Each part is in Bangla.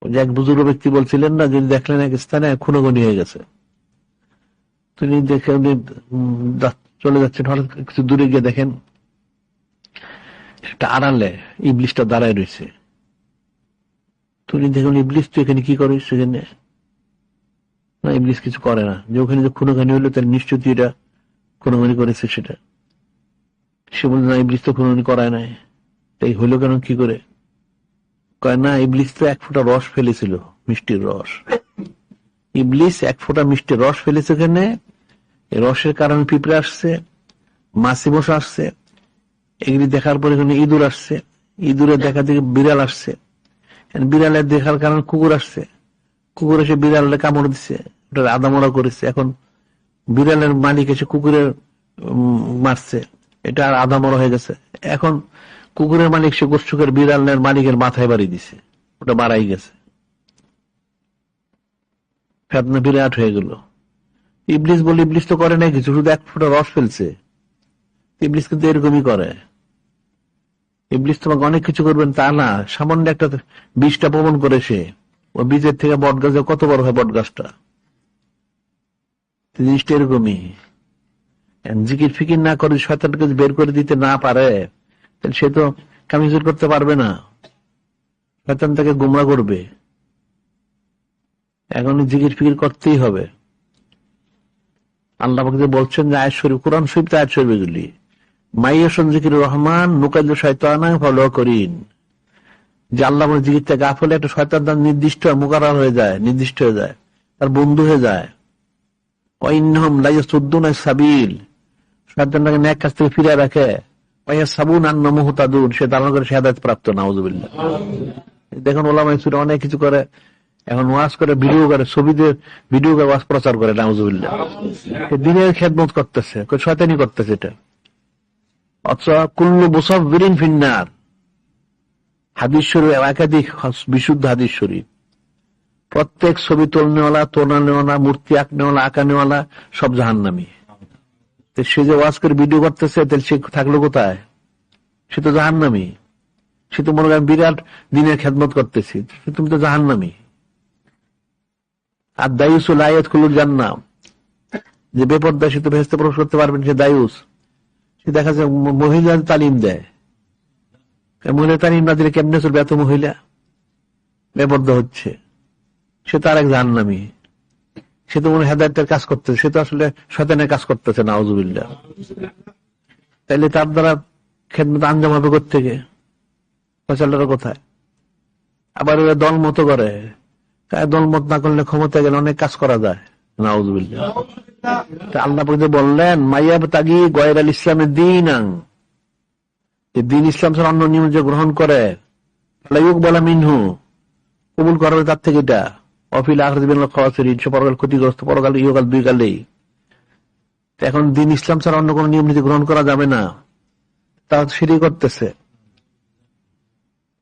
ওই যে এক বুজুর্গ ব্যক্তি বলছিলেন না, যদি দেখলেন এক স্থানে খুনোখুনি হয়ে গেছে, তিনি দেখে উনি চলে যাচ্ছেন, হঠাৎ কিছু দূরে গিয়ে দেখেন একটা আড়ালে ইবলিশটা দাঁড়ায় রয়েছে। তুমি দেখুন ইবলিশ তো এখানে কি করে সেখানে? না, ইবলিশ কিছু করে না। যে ওখানে যে খুনোখানি হলো তার নিশ্চিত এটা খুনোখানি করেছে সেটা। সে বলছে না, ইবলিশ তো খুনোখানি করায় নাই, তাই হইলো কেন, কি করে? কয় না, ইবলিশ তো এক ফোঁটা রস ফেলেছিল, মিষ্টির রস। ইবলিশ এক ফোঁটা মিষ্টির রস ফেলেছে ওখানে, এই রসের কারণে পিঁপড়ে আসছে, মাছি মশা আসছে, এগুলি দেখার পরে এখানে ইঁদুর আসছে, ইঁদুরের দেখা থেকে বিড়াল আসছে, বিড়ালের দেখার কারণে কুকুর আসছে, কুকুর এসে বিড়ালে কামড় দিচ্ছে, ওটা আদামরা করেছে। এখন বিড়ালের মালিক এসে কুকুরের মারছে, এটা আর আদামরা হয়ে গেছে। এখন কুকুরের মালিক সে গোষ্ঠ করে বিড়ালের মালিকের মাথায় বাড়ি দিছে, ওটা মারাই গেছে, ফেতনা বিরাট হয়ে গেল। ইবলিশ বলে, ইবলিশ তো করে নাই কিছু, শুধু এক ফোঁটা রস ফেলছে। ইবলিশ কিন্তু এরকমই করে। ইবলিশ তোমাকে অনেক কিছু করবেন তা না, সামান্য একটা বীজটা বপন করে সে, ওই বীজের থেকে বট গাছে কত বড় হয় বট গাছটা। জিনিসটা এরকমই। জিকির ফিকির না করে শয়তানকে বের করে দিতে না পারে, তাহলে সে তো কামিজুর করতে পারবে না, শয়তান তাকে গুমরা করবে। এখন জিকির ফিকির করতেই হবে। আল্লাহ পাক যে বলছেন যে আয়াত শরীফ, কোরআন শরীফ আয়াত শরীফ এগুলি, মাইয়াসুন জিকির রহমান নুকাইল শয়তানা ফলো করিন, যে আল্লাহ জিকির থেকে গাফলে একটা শয়তান তার নির্দিষ্ট মুকাররার হয়ে যায়, নির্দিষ্ট হয়ে যায়, তার বন্ধু হয়ে যায়। ওয়াইন্নাহুম লা ইয়াসুদ্দুনা সাবিল, শয়তানটাকে ন্যাক কাজ থেকে ফিরে রাখে। ওয়ায়াসাবুন আন্নাহুম মুহতাদুন, সে ধারণা করে সে হেদায়েত প্রাপ্ত। নাউযুবিল্লাহ। দেখুন ওলামায়ে সুরা অনেক কিছু করে, এখন ওয়াজ করে, ভিডিও করে, ছবিতে ভিডিও করে ওয়াজ প্রচার করে। নাউযুবিল্লাহ। দিনের খেদমত করতেছে, শয়তানি করতেছে এটা। অথচ কুল্লু মুসাফিরিন ফিন্নার, হাদিস শরীফ একাধিক বিশুদ্ধ হাদিস শরীফ, প্রত্যেক ছবি তোলনেওয়ালা, তোলানেওয়ালা, মূর্তি আঁকনেওয়ালা, আঁকানেওয়ালা সব জাহান্নামী। সে যে ওয়াজ করে ভিডিও করতেছে, তাহলে সে থাকলো কোথায়? সে তো জাহান্নামী। সে তো মনে করেন বিরাট দিনের খেদমত করতেছি, তুমি তো জাহান্নামী। আর দায়ুসুল আয়াত খুলুর জান্নাম, যে বেপরদা সে তো ভেস্তে প্রবেশ করতে পারবেন, সে দায়ুস। সে দেখা যায় মহিলা তালিম দেয়, মহিলা তালিম না দিলে কেমনে চলবে? এত মহিলা বেপরদা হচ্ছে, সে তো আরেক জাহান্নামী। সে তো মনে হেদায়েতের কাজ করতেছে, সে তো আসলে শয়তানের কাজ করতেছে। নাউযুবিল্লাহ। তাইলে তার দ্বারা খেদমত আঞ্জাম হবে কোত্থেকে? ফয়সালাটা কোথায়? আবার ওরা দল মতো করে, দল মত না করলে ক্ষমতা গেলে অনেক কাজ করা যায়। নাউযুবিল্লাহ। আল্লাহ বললেন মাইয়াব তাগি গয়রাল ইসলামের দিন, দিন ইসলাম ছাড়া অন্য নিয়ম যে গ্রহণ করে, বলা মিনহু, কবুল করা হবে তার থেকে এটা। অফিল আখিরাতি মিনাল খাসিরিন, সে পরকাল ক্ষতিগ্রস্ত, পরকাল ইহকাল দুই কালেই। এখন দিন ইসলাম ছাড়া অন্য কোন নিয়ম নীতি গ্রহণ করা যাবে না, তা সেটাই করতেছে।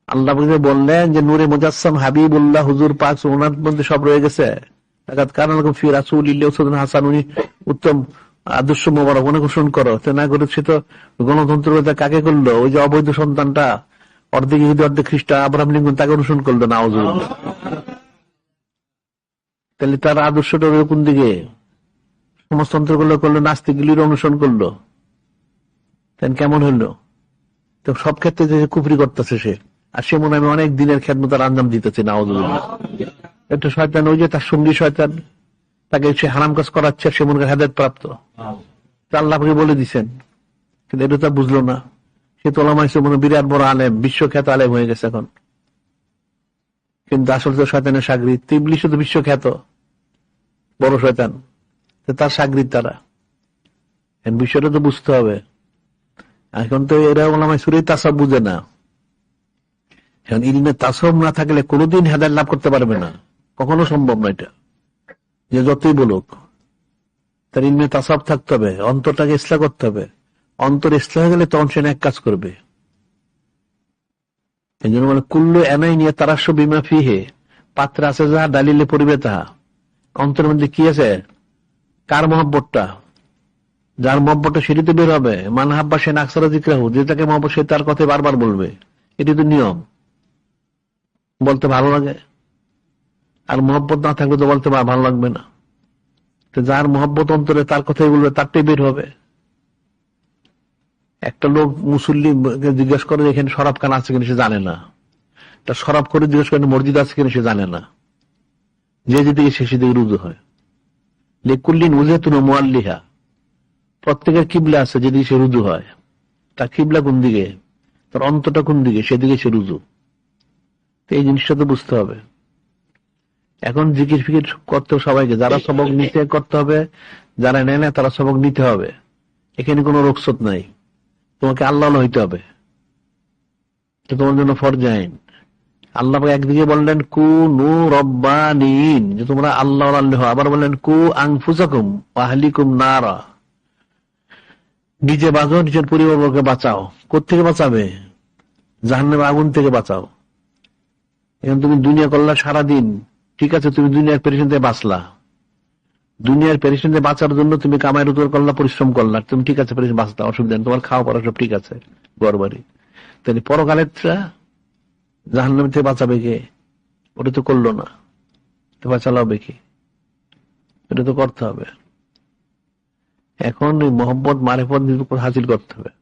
আল্লাহ বললেন যে নূরে মুজাসসাম হাবিবুল্লাহ হুজুর পাক ওনার মধ্যে সব রয়ে গেছে। হাসান, উনি উত্তম আদর্শ মোবারক, অনেক অনুসরণ করো। না করে সে তো গণতন্ত্র কাকে করলো? ওই যে অবৈধ সন্তানটা, অর্ধেক ইহুদি অর্ধেক খ্রিস্টান আব্রাহাম লিঙ্কন, তাকে অনুসরণ করলো। নাউযুবিল্লাহ। তাহলে তার আদর্শটা কোন দিকে? সমাজতন্ত্র গুলো করলো, নাস্তিকগুলির অনুসরণ করলো, তাই কেমন হইলো? তো সব ক্ষেত্রে যে কুফরি করতেছে সে, আর সে মনে আমি অনেক দিনের খেদমতের আঞ্জাম দিতেছে। নাউযুবিল্লাহ। একটা শয়তান, ওই যে তার সঙ্গী শয়তান, তাকে সে হারাম কাজ করাচ্ছে, সে মনে করে হেদায়েত প্রাপ্ত। আল্লাহ বলে দিচ্ছেন, কিন্তু এটা তো বুঝলো না। সে তো ওলামা হিসেবে মনে বিরাট বড় আলেম, বিশ্বখ্যাত আলেম হয়ে গেছে এখন, কিন্তু আসলে তো শয়তানের সাগরিদ। ইবলীস তো বিশ্বখ্যাত বড় শয়তান, তার সাগরিদ তারা। বিষয়টা তো বুঝতে হবে। এখন তো এরা ওলামা সুরে তাসাব বুঝে না। এখন ইলমে তাসাব না থাকলে কোনোদিন হেদায়েত লাভ করতে পারবে না, কখনো সম্ভব না। এটা যে যতই বলুক, তার ইলমে তাসাব থাকতে হবে, অন্তরটাকে ইসলাহ করতে হবে। অন্তর ইসলাহ হয়ে গেলে তখন সে এক কাজ করবে। এই জন্য বলে কুল্লু এনাই নিয়ে তারাস্য বিমা ফিহে, পাত্রে আছে যাহা ডালিলে পরিবে তাহা। অন্তরের মধ্যে কি আছে? কার মহব্বতটা? যার মহব্বতটা সেটি তো বের হবে। মান হাব্বা সে নাকসারা জিক্রাহু, যে তাকে মহব্বত সে তার কথা বারবার বলবে। এটি তো নিয়ম, বলতে ভালো লাগে। আর মহব্বত না থাকলে তো বলতে ভালো লাগবে না। তো যার মহব্বত অন্তরে তার কথাই বলবে, তারটাই বের হবে। একটা লোক মুসল্লি জিজ্ঞেস করে এখানে শরাব খানা আছে কিনা, সে জানে না। তা শরাব করে জিজ্ঞেস করেন মসজিদ আছে কিনা, সে জানে না। যে যেদিকে সে সেদিকে রুজু হয়। লেকুল্লিন উজেতুন মুআল্লিহা, প্রত্যেকের কিবলা আছে যেদিকে সে রুজু হয়। তার কিবলা কোন দিকে, তার অন্তরটা কোন দিকে, সেদিকে সে রুজু। এই জিনিসটা তো বুঝতে হবে। এখন জিকির ফিকির করতে সবাইকে, যারা সবক নিতে করতে হবে, যারা নেয় না তারা সবক নিতে হবে। এখানে কোনো রোকসত নাই। তোমাকে আল্লাহ হইতে হবে, তোমার জন্য ফরজ আইন। আল্লাহ একদিকে বললেন কু নু রব্বানিন, যে তোমরা আল্লাহ আল্লাহ। আবার বললেন কু আনফুসাকুম ওয়া আহলিকুম নারা, নিজে বাঁচো, নিজের পরিবারকে বাঁচাও। কোত্থেকে বাঁচাবে? জাহান্নামের আগুন থেকে বাঁচাও। এখন তুমি দুনিয়া করলা সারাদিন, ঠিক আছে, তুমি দুনিয়ার পেরেশান থেকে বাঁচলা। দুনিয়ার পেরেশান থেকে বাঁচার জন্য তুমি কামাই রোজগার করলা, পরিশ্রম করলা, তুমি ঠিক আছে, পেরেশান বাঁচলা, অসুবিধা নেই, তোমার খাওয়া পড়া সব ঠিক আছে, ঘর বাড়ি। তাহলে পরকালেরটা জাহান্নাম থেকে বাঁচাবে কে? ওটা তো করলো না, তো বাঁচালো হবে কি? এটা তো করতে হবে। এখন ওই মহব্বত মারিফত হাসিল করতে হবে।